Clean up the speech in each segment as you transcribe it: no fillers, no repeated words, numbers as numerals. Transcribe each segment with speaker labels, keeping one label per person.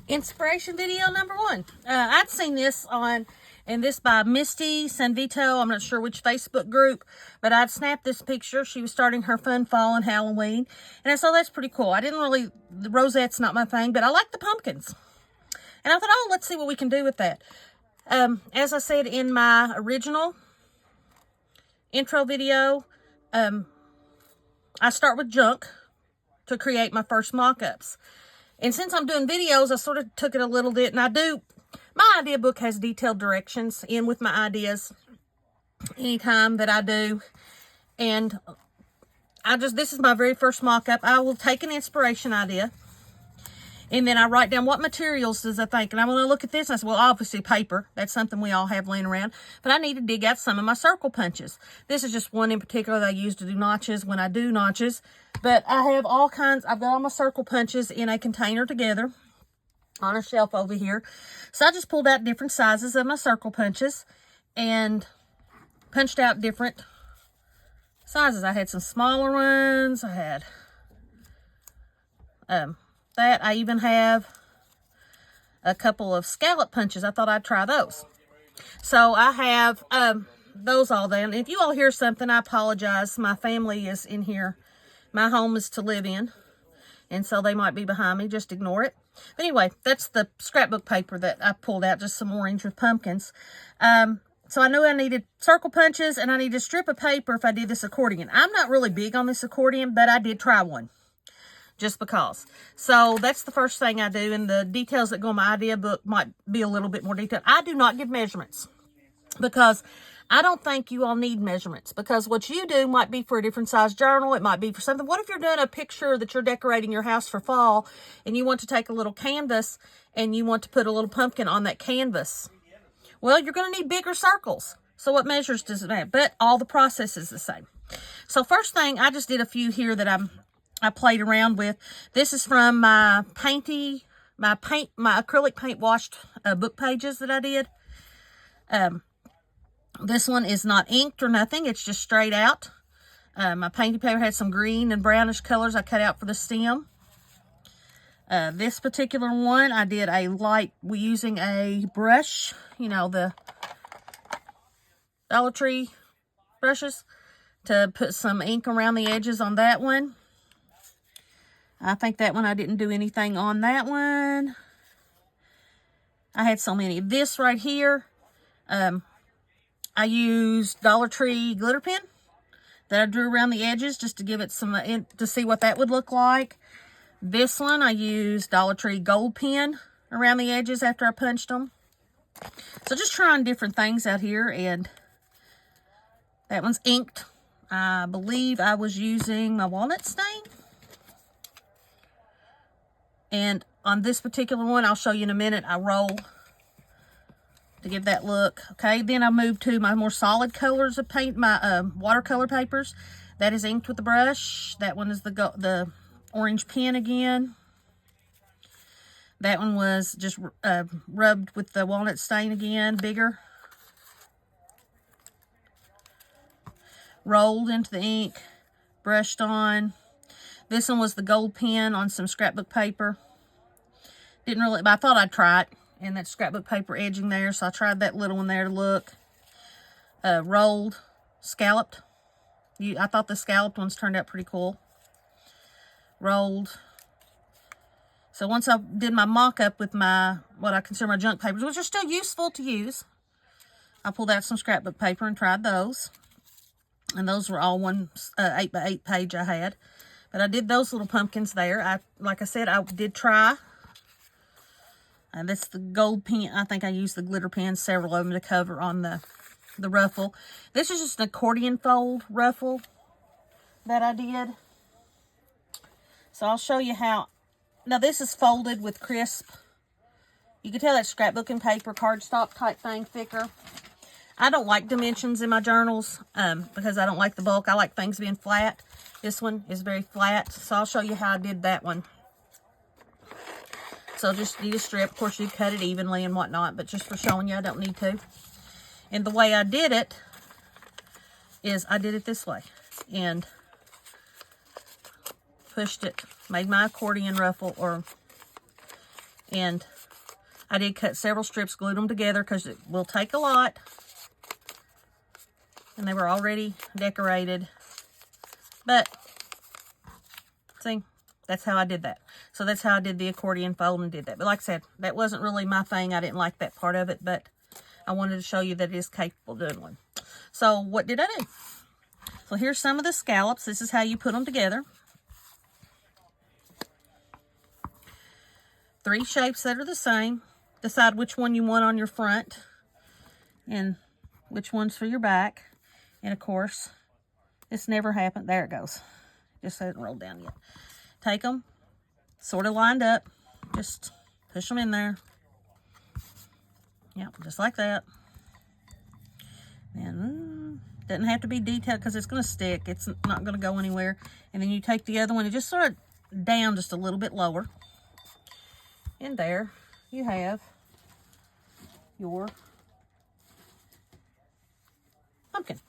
Speaker 1: Inspiration video number 1. I'd seen this and this by Misty Sanvito. I'm not sure which Facebook group, but I'd snapped this picture. She was starting her fun fall and Halloween, and I saw that's pretty cool. I didn't really, the rosette's not my thing, but I like the pumpkins. And I thought, oh, let's see what we can do with that. As I said in my original intro video, I start with junk to create my first mock-ups. And since I'm doing videos, I sort of took it a little bit, and my idea book has detailed directions in with my ideas anytime that I do. And this is my very first mock-up. I will take an inspiration idea, and then I write down what materials does I think. And I'm going to look at this, and I said, well, obviously paper. That's something we all have laying around. But I need to dig out some of my circle punches. This is just one in particular that I use to do notches when I do notches. But I have all kinds. I've got all my circle punches in a container together on a shelf over here. So I just pulled out different sizes of my circle punches and punched out different sizes. I had some smaller ones. I had that. I even have a couple of scallop punches. I thought I'd try those. So I have those all there. And if you all hear something, I apologize. My family is in here. My home is to live in, and so they might be behind me. Just ignore it. But anyway, that's the scrapbook paper that I pulled out, just some orange with pumpkins. So I knew I needed circle punches, and I needed a strip of paper if I did this accordion. I'm not really big on this accordion, but I did try one, just because. So that's the first thing I do, and the details that go in my idea book might be a little bit more detailed. I do not give measurements, because I don't think you all need measurements, because what you do might be for a different size journal. It might be for something. What if you're doing a picture that you're decorating your house for fall, and you want to take a little canvas and you want to put a little pumpkin on that canvas? Well, you're going to need bigger circles. So what measures does it have? But all the process is the same. So first thing, I just did a few here that I played around with. This is from my acrylic paint washed book pages that I did. This one is not inked or nothing. It's just straight out. My painting paper had some green and brownish colors I cut out for the stem. This particular one, I did a light using a brush. You know, the Dollar Tree brushes, to put some ink around the edges on that one. I think that one, I didn't do anything on that one. I had so many. This right here, I used Dollar Tree glitter pen that I drew around the edges just to give it some, to see what that would look like. This one, I used Dollar Tree gold pen around the edges after I punched them. So just trying different things out here, and that one's inked. I believe I was using my walnut stain. And on this particular one, I'll show you in a minute, I roll to give that look. Okay, then I moved to my more solid colors of paint, my watercolor papers. That is inked with the brush. That one is the orange pen again. That one was just rubbed with the walnut stain again, bigger. Rolled into the ink, brushed on. This one was the gold pen on some scrapbook paper. Didn't really, but I thought I'd try it. And that scrapbook paper edging there, so I tried that little one there to look. Rolled, scalloped. I thought the scalloped ones turned out pretty cool. Rolled. So once I did my mock-up with what I consider my junk papers, which are still useful to use, I pulled out some scrapbook paper and tried those. And those were all one 8x8 page I had. But I did those little pumpkins there. Like I said, I did try. That's the gold pen. I think I used the glitter pen, several of them, to cover on the ruffle. This is just an accordion fold ruffle that I did. So I'll show you how. Now this is folded with crisp. You can tell that's scrapbooking paper, cardstock type thing, thicker. I don't like dimensions in my journals because I don't like the bulk. I like things being flat. This one is very flat. So I'll show you how I did that one. So just need a strip. Of course, you cut it evenly and whatnot, but just for showing you, I don't need to. And the way I did it is I did it this way. And pushed it, made my accordion ruffle, or And I did cut several strips, glued them together because it will take a lot. And they were already decorated. But, see, that's how I did that. So that's how I did the accordion fold and did that. But like I said, that wasn't really my thing. I didn't like that part of it, but I wanted to show you that it is capable of doing one. So what did I do? So here's some of the scallops. This is how you put them together. 3 shapes that are the same. Decide which one you want on your front and which one's for your back. And of course, this never happened. There it goes. Just hasn't rolled down yet. Take them, sort of lined up. Just push them in there. Yep, just like that. And doesn't have to be detailed because it's going to stick. It's not going to go anywhere. And then you take the other one and just sort of down just a little bit lower. And there you have your pumpkin.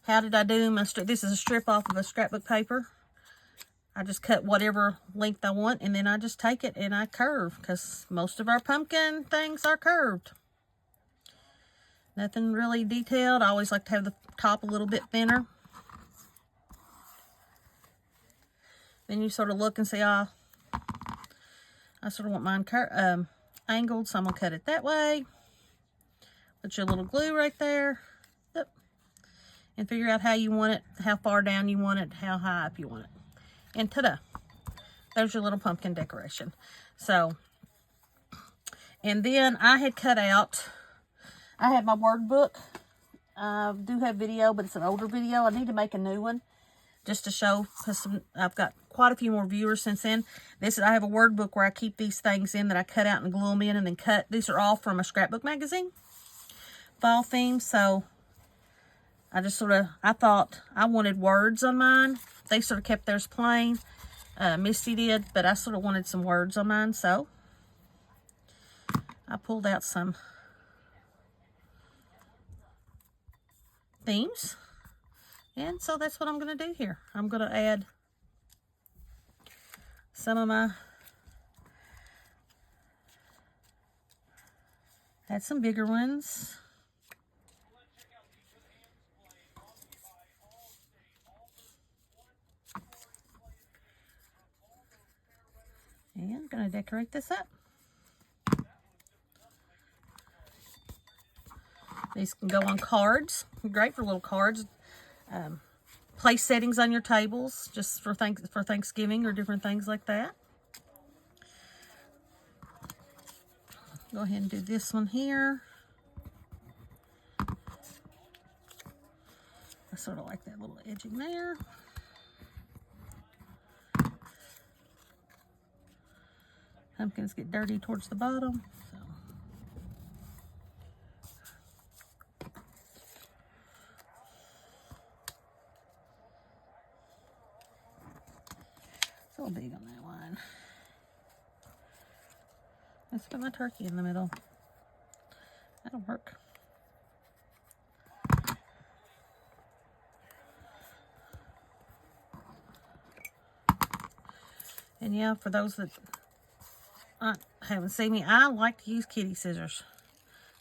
Speaker 1: How did I do my strip? This is a strip off of a scrapbook paper. I just cut whatever length I want, and then I just take it and I curve, because most of our pumpkin things are curved. Nothing really detailed. I always like to have the top a little bit thinner. Then you sort of look and say, I sort of want mine angled, so I'm going to cut it that way. Put your little glue right there. Yep. And figure out how you want it, how far down you want it, how high up you want it. And ta-da! There's your little pumpkin decoration. So, and then I had cut out, I had my word book. I do have video, but it's an older video. I need to make a new one just to show, because I've got quite a few more viewers since then. I have a word book where I keep these things in that I cut out and glue them in and then cut. These are all from a scrapbook magazine. Fall theme. So I just I thought I wanted words on mine. They sort of kept theirs plain. Misty did, but I sort of wanted some words on mine. So I pulled out some themes. And so that's what I'm going to do here. I'm going to add some of my, add some bigger ones. And I'm going to decorate this up. These can go on cards. Great for little cards. Place settings on your tables, just for Thanksgiving or different things like that. Go ahead and do this one here. I sort of like that little edging there. Pumpkins get dirty towards the bottom. So big on that line. Let's put my turkey in the middle. That'll work. And yeah, for those that haven't seen me, I like to use kitty scissors.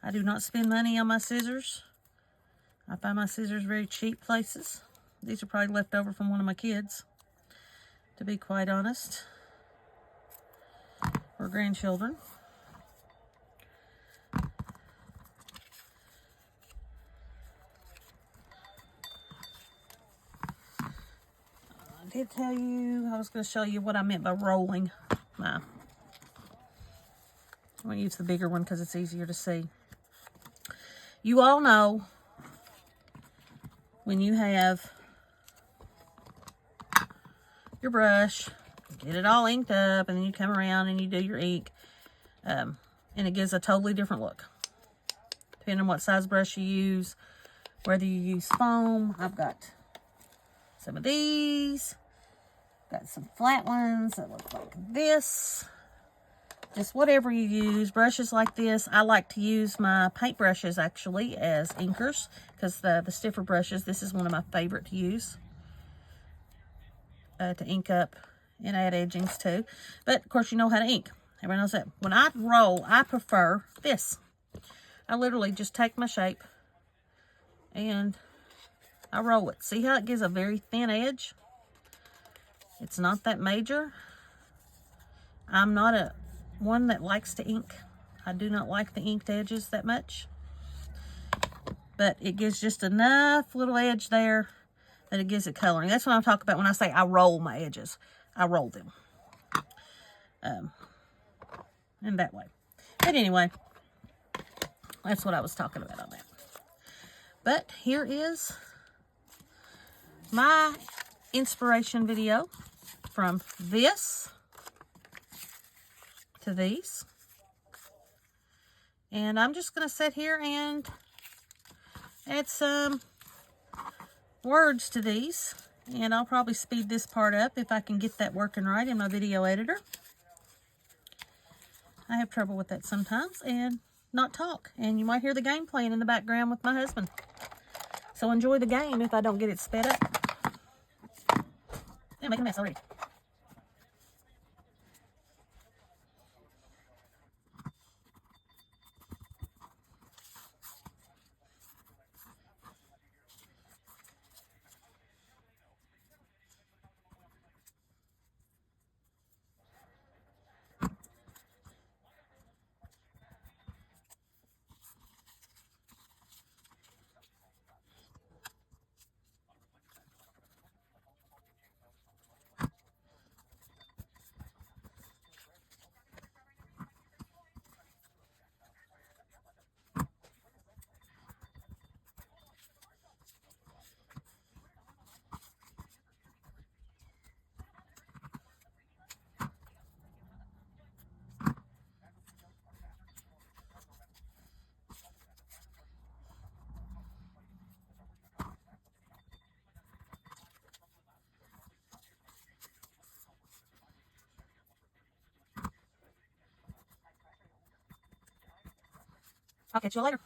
Speaker 1: I do not spend money on my scissors. I find my scissors very cheap places. These are probably left over from one of my kids, to be quite honest, or grandchildren. I did tell you, I was going to show you what I meant by rolling my, I'm going to use the bigger one because it's easier to see. You all know when you have your brush, get it all inked up, and then you come around and you do your ink, and it gives a totally different look depending on what size brush you use, whether you use foam. I've got some of these, got some flat ones that look like this. Just whatever you use, brushes like this. I like to use my paint brushes actually as inkers, because the stiffer brushes, this is one of my favorite to use. To ink up and add edgings too. But of course you know how to ink. Everyone knows that. When I roll, I prefer this. I literally just take my shape and I roll it. See how it gives a very thin edge? It's not that major. I'm not a one that likes to ink. I do not like the inked edges that much. But it gives just enough little edge there that it gives it coloring. That's what I'm talking about when I say I roll my edges. I roll them. In that way. But anyway, that's what I was talking about on that. But here is my inspiration video from this to these. And I'm just going to sit here and add some words to these. And I'll probably speed this part up if I can get that working right in my video editor. I have trouble with that sometimes and not talk. And you might hear the game playing in the background with my husband. So enjoy the game if I don't get it sped up. Yeah, I'm making a mess already. I'll catch you later.